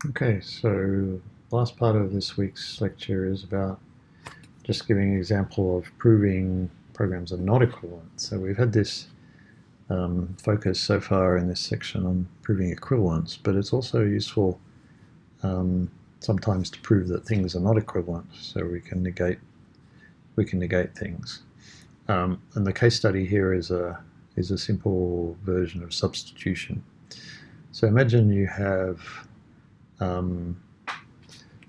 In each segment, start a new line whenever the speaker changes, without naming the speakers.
Okay, so last part of this week's lecture is about just giving an example of proving programs are not equivalent. So we've had this focus so far in this section on proving equivalence, but it's also useful sometimes to prove that things are not equivalent, so we can negate things. And the case study here is a simple version of substitution. So imagine you have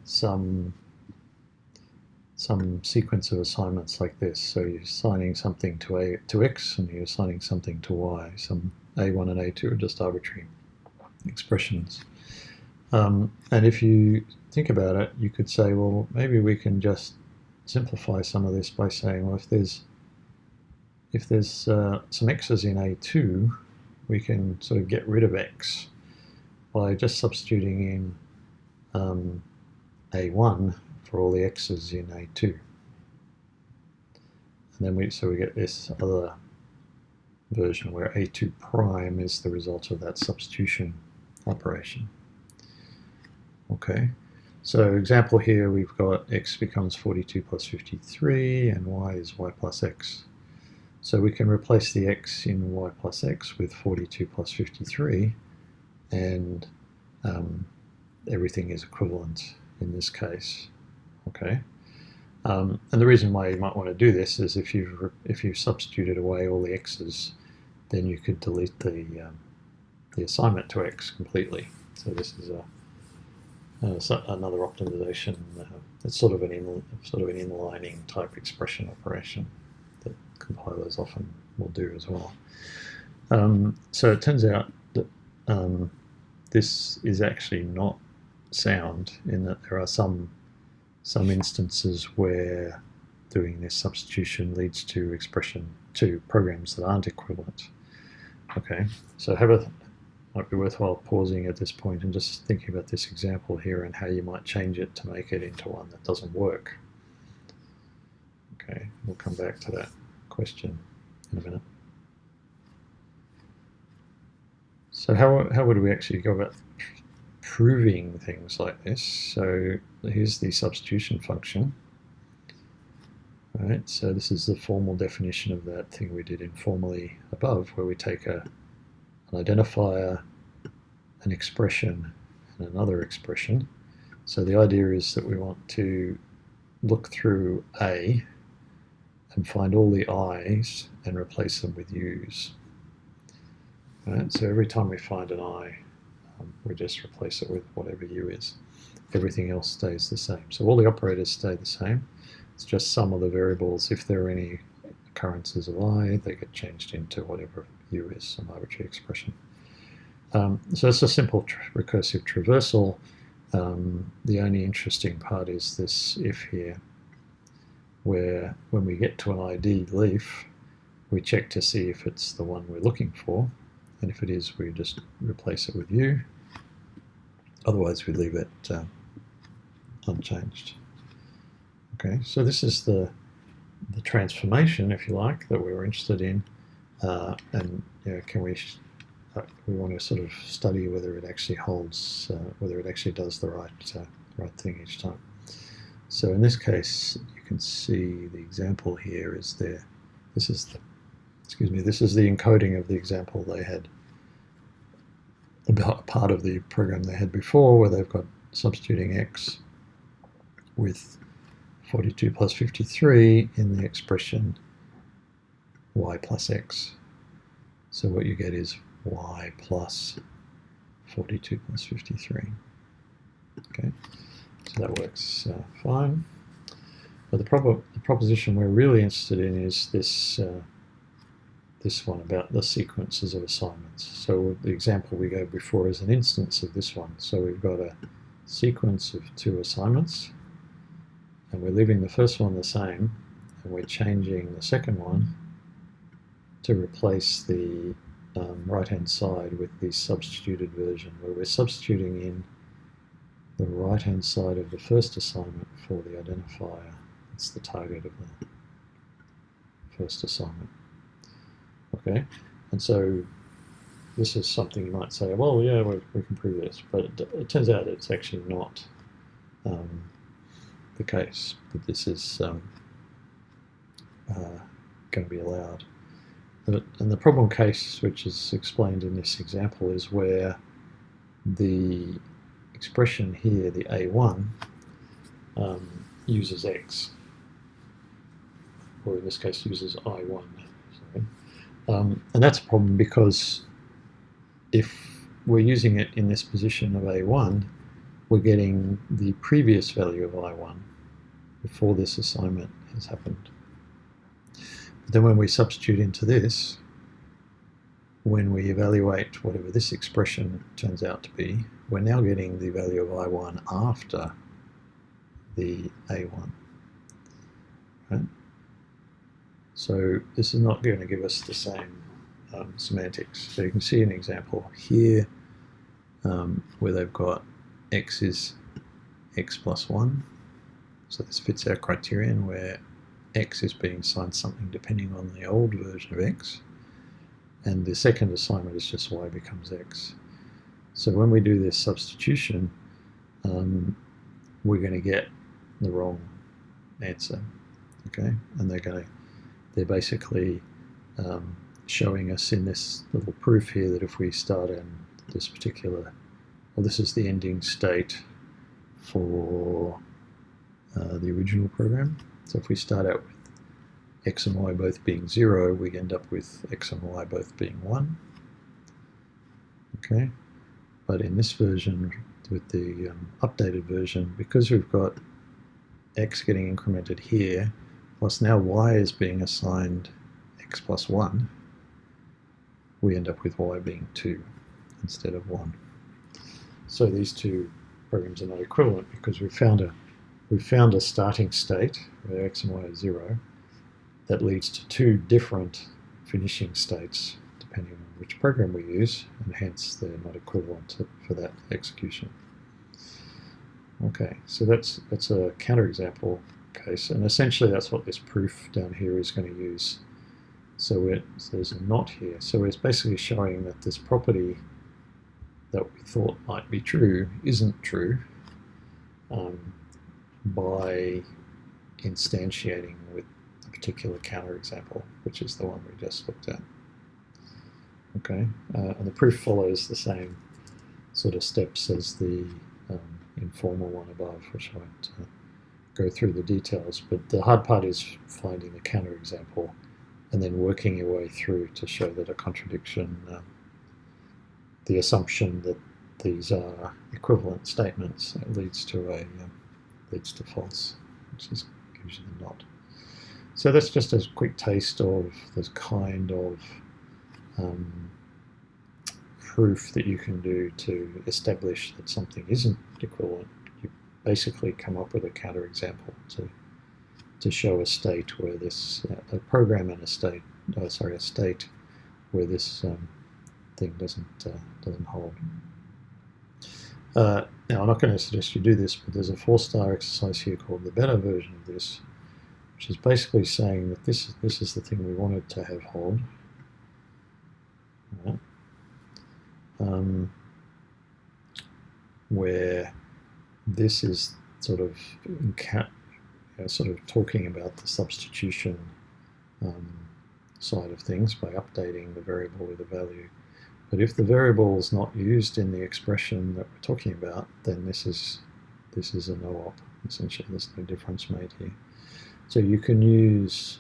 some sequence of assignments like this. So you're assigning something to x and you're assigning something to y. Some a1 and a2 are just arbitrary expressions. And if you think about it, you could say, well, maybe we can just simplify some of this by saying, well, if there's some x's in a2, we can sort of get rid of x by just substituting in a1 for all the x's in a2. And then we get this other version where a2 prime is the result of that substitution operation. Okay, so example here, we've got x becomes 42 plus 53 and y is y plus x. So we can replace the x in y plus x with 42 plus 53, and everything is equivalent in this case. Okay, and the reason why you might want to do this is if you've substituted away all the x's, then you could delete the assignment to x completely. So this is another optimization. It's sort of an inlining type expression operation that compilers often will do as well. So it turns out that this is actually not sound, in that there are some instances where doing this substitution leads to programs that aren't equivalent. Okay, so might be worthwhile pausing at this point and just thinking about this example here and how you might change it to make it into one that doesn't work. Okay, we'll come back to that question in a minute. So how would we actually go about proving things like this? So here's the substitution function. All right, so this is the formal definition of that thing we did informally above, where we take an identifier, an expression, and another expression. So the idea is that we want to look through A and find all the i's and replace them with u's. All right, so every time we find an I, we just replace it with whatever u is. Everything else stays the same. So all the operators stay the same. It's just some of the variables, if there are any occurrences of I, they get changed into whatever u is, some arbitrary expression. So it's a simple recursive traversal. The only interesting part is this if here, where when we get to an ID leaf, we check to see if it's the one we're looking for, and if it is, we just replace it with u. Otherwise, we leave it unchanged. Okay, so this is the transformation, if you like, that we were interested in, and we want to sort of study whether it actually holds, whether it actually does the right thing each time. So in this case, you can see the example here is there. This is the encoding of the example they had, about part of the program they had before, where they've got substituting x with 42 plus 53 in the expression y plus x. So what you get is y plus 42 plus 53. Okay, so that works fine. But the proposition we're really interested in is this one about the sequences of assignments. So the example we gave before is an instance of this one. So we've got a sequence of 2 assignments, and we're leaving the first one the same, and we're changing the second one to replace the right-hand side with the substituted version, where we're substituting in the right-hand side of the first assignment for the identifier. It's the target of the first assignment. Okay, and so this is something you might say, well, yeah, we can prove this, but it turns out it's actually not the case, that this is going to be allowed. And the problem case, which is explained in this example, is where the expression here, the A1, uses X, or in this case uses I1. And that's a problem because if we're using it in this position of A1, we're getting the previous value of I1 before this assignment has happened. But then when we substitute into this, when we evaluate whatever this expression turns out to be, we're now getting the value of I1 after the A1. Right? So this is not going to give us the same semantics. So you can see an example here where they've got x is x plus 1. So this fits our criterion where x is being assigned something depending on the old version of x. And the second assignment is just y becomes x. So when we do this substitution, we're going to get the wrong answer. Okay, and they're basically showing us in this little proof here that if we start in this particular, well, this is the ending state for the original program. So if we start out with x and y both being 0, we end up with x and y both being 1. Okay, but in this version, with the updated version, because we've got x getting incremented here, plus now y is being assigned x plus 1, we end up with y being 2 instead of 1. So these two programs are not equivalent because we found a starting state where x and y are 0 that leads to two different finishing states depending on which program we use, and hence they're not equivalent for that execution. Okay, so that's a counterexample case, and essentially that's what this proof down here is going to use. So there's a not here. So it's basically showing that this property that we thought might be true isn't true by instantiating with a particular counterexample, which is the one we just looked at. Okay, and the proof follows the same sort of steps as the informal one above, which I won't go through the details, but the hard part is finding the counterexample and then working your way through to show that a contradiction, the assumption that these are equivalent statements, leads to false, which gives you the not. So that's just a quick taste of this kind of proof that you can do to establish that something isn't equivalent. You basically come up with a counterexample to show a state where this a program and a state where this thing doesn't hold. Now I'm not going to suggest you do this, but there's a 4-star exercise here called the better version of this, which is basically saying that this is the thing we wanted to have hold. Right. Where this is sort of talking about the substitution side of things by updating the variable with a value. But if the variable is not used in the expression that we're talking about, then this is a no-op. Essentially, there's no difference made here. So you can use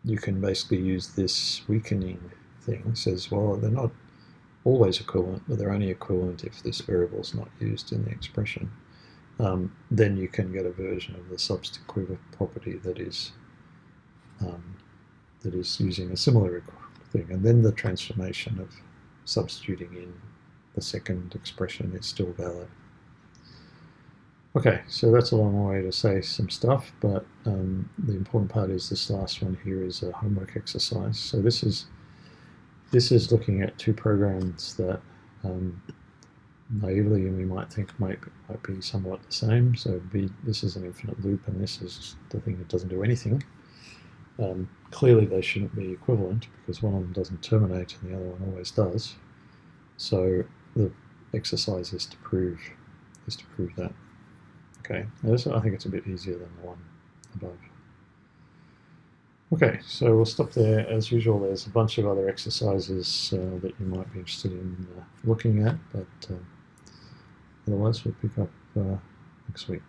you can basically use this weakening thing. Says, well, they're not always equivalent, but they're only equivalent if this variable is not used in the expression. Then you can get a version of the substitutive property that is using a similar thing, and then the transformation of substituting in the second expression is still valid. Okay, so that's a long way to say some stuff, but the important part is this last one here is a homework exercise. So this is looking at two programs that naively we might think might be somewhat the same. So this is an infinite loop, and this is the thing that doesn't do anything. Clearly they shouldn't be equivalent because one of them doesn't terminate and the other one always does. So the exercise is to prove that. Okay, this, I think it's a bit easier than the one above. Okay, so we'll stop there. As usual, there's a bunch of other exercises that you might be interested in looking at, but otherwise we'll pick up next week.